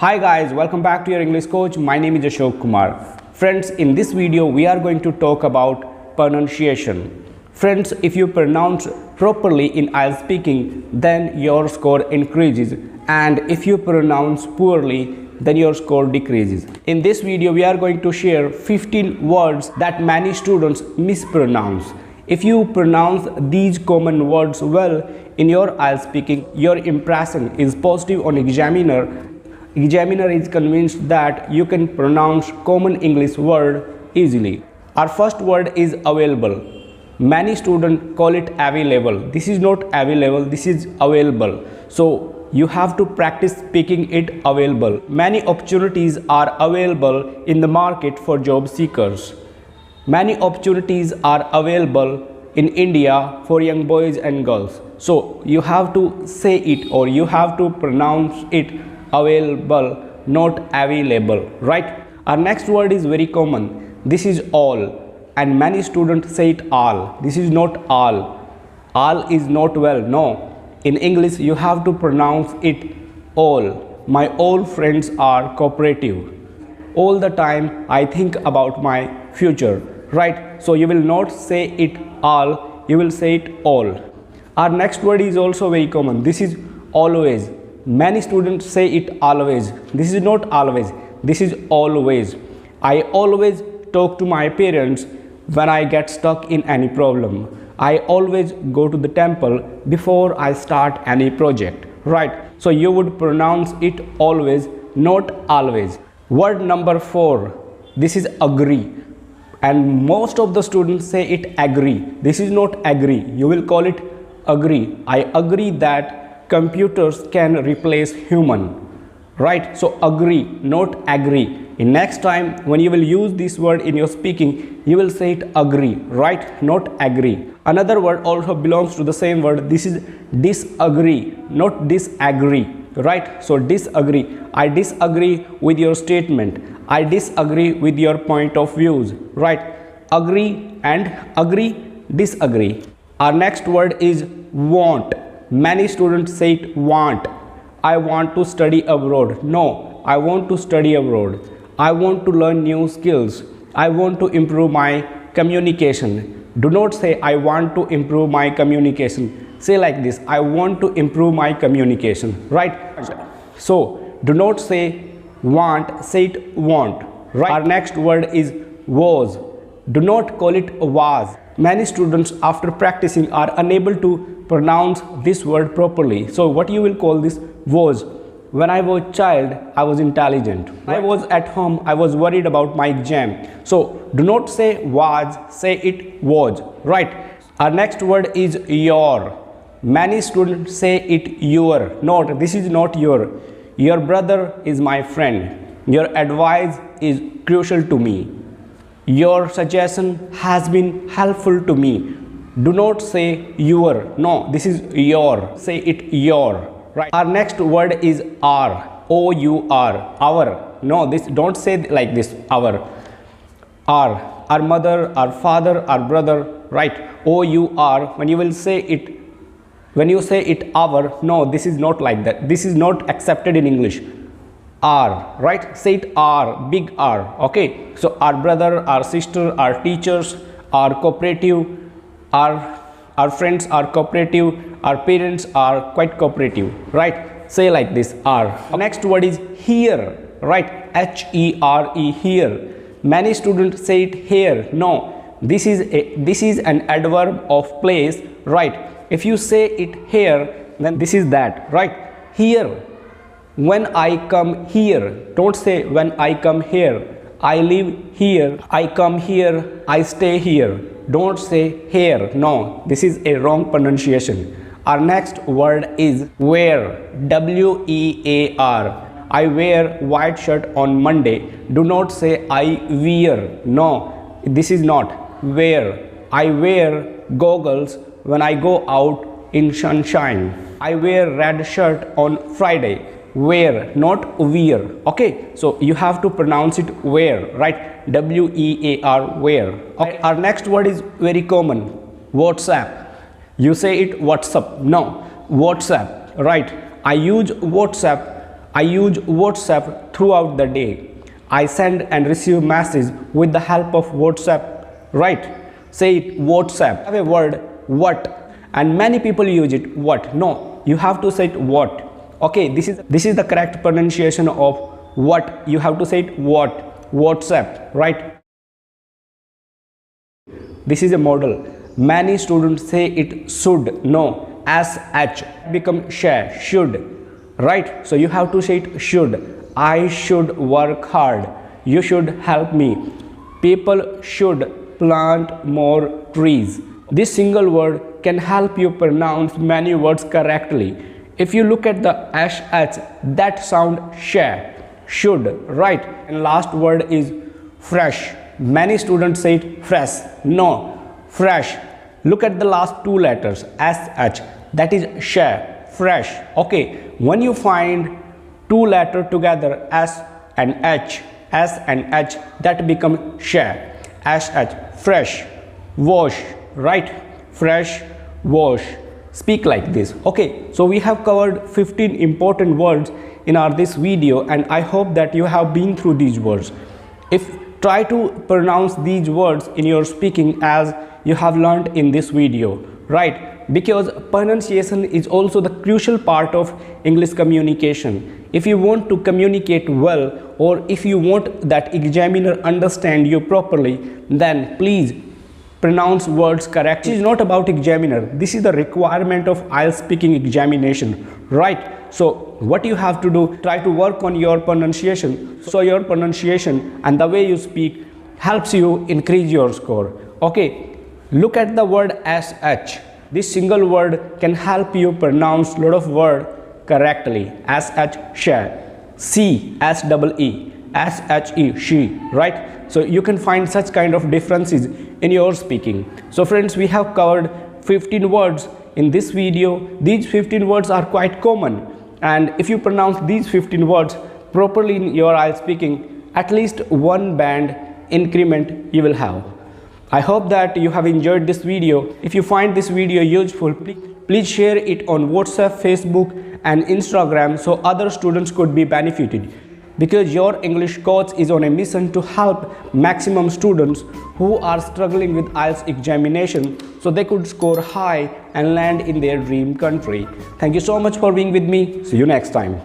Hi guys, welcome back to your English coach. My name is Ashok Kumar. Friends, in this video we are going to talk about pronunciation. Friends, if you pronounce properly in IELTS speaking, then your score increases, and if you pronounce poorly, then your score decreases. In this video we are going to share 15 words that many students mispronounce. If you pronounce these common words well in your IELTS speaking, your impression is positive on examiner. Examiner is convinced that you can pronounce common English word easily. Our first word is available. Many students call it available. This is not available, this is available. So you have to practice speaking it available. Many opportunities are available in the market for job seekers. Many opportunities are available in India for young boys and girls. So you have to say it, or you have to pronounce it available, not available, right? Our next word is very common. This is all, and many students say it all. This is not all. All is not well. No. In English you have to pronounce it all. My all friends are cooperative. All the time I think about my future, right? So you will not say it all, you will say it all. Our next word is also very common. This is always. Many students say it always. This is not always, this is always. I always talk to my parents when I get stuck in any problem. I always go to the temple before I start any project, right? So you would pronounce it always, not always. Word number 4, this is agree, and most of the students say it agree. This is not agree, you will call it agree. I agree that computers can replace human, right? So agree, not agree. In next time when you will use this word in your speaking, you will say it agree, right? Not agree. Another word also belongs to the same word. This is disagree, not disagree, right? So disagree. I disagree with your statement. I disagree with your point of views, right? Agree and agree, disagree. Our next word is want. Many students say it want. I want to study abroad. No, I want to study abroad. I want to learn new skills. I want to improve my communication. Do not say I want to improve my communication. Say like this, I want to improve my communication, right? So do not say want, say it want, right? Our next word is was. Do not call it was. Many students after practicing are unable to pronounce this word properly. So what you will call this? Was. When I was a child, I was intelligent. When I was at home, I was worried about my exam. So do not say was, say it was, right? Our next word is your. Many students say it your. Not, this is not your. Your brother is my friend. Your advice is crucial to me. Your suggestion has been helpful to me. Do not say your. No, this is your. Say it your. Right. Our next word is our. O-U-R. Our. No, this don't say like this. Our. Our mother, our father, our brother. Right. O-U-R. When you will say it, when you say it our, no, this is not like that. This is not accepted in English. R, right? Say it R, big R. Okay. So our brother, our sister, our teachers are cooperative. Our friends are cooperative. Our parents are quite cooperative, right? Say like this, R. Next word is here, right? H-E-R-E, here. Many students say it here. No, this is an adverb of place, right? If you say it here, then this is that, right? Here. When I come here, don't say when I come here. I live here, I come here, I stay here. Don't say here. No, this is a wrong pronunciation. Our next word is wear. W-E-A-R. I wear white shirt on Monday. Do not say I wear. No, this is not wear. I wear goggles when I go out in sunshine. I wear red shirt on Friday. Wear, not wear. Okay, so you have to pronounce it wear, right? W-E-A-R, wear. Okay. Our next word is very common. WhatsApp. You say it WhatsApp. No, WhatsApp, right? I use WhatsApp I use WhatsApp throughout the day. I send and receive messages with the help of WhatsApp. Right? Say it, WhatsApp. Have a word, what, and many people use it, what. No, you have to say it, what. Okay, this is the correct pronunciation of what. You have to say it, what, WhatsApp, right? This is a model. Many students say it should. No, sh become share, should, right? So you have to say it, should. I should work hard. You should help me. People should plant more trees. This single word can help you pronounce many words correctly. If you look at the sh, that sound share, should, right? And last word is fresh. Many students say it fresh. No, fresh. Look at the last two letters, sh, that is share, fresh. Okay, when you find two letters together, s and h, that become share, sh, fresh, wash, right? Fresh, wash. Speak like this. Okay, so we have covered 15 important words in this video, and I hope that you have been through these words. Try to pronounce these words in your speaking as you have learned in this video, right? Because pronunciation is also the crucial part of English communication. If you want to communicate well, or if you want that examiner understand you properly, then please pronounce words correctly. This is not about examiner. This is the requirement of IELTS speaking examination, right? So what you have to do, try to work on your pronunciation. So your pronunciation and the way you speak helps you increase your score. Okay, look at the word sh. This single word can help you pronounce a lot of words correctly. Sh, share. C, S-E-E, S-H-E, she, right? So you can find such kind of differences in your speaking. So friends, we have covered 15 words in this video. These 15 words are quite common, and if you pronounce these 15 words properly in your IELTS speaking, at least one band increment you will have. I hope that you have enjoyed this video. If you find this video useful, please share it on WhatsApp, Facebook and Instagram so other students could be benefited. Because your English coach is on a mission to help maximum students who are struggling with IELTS examination so they could score high and land in their dream country. Thank you so much for being with me. See you next time.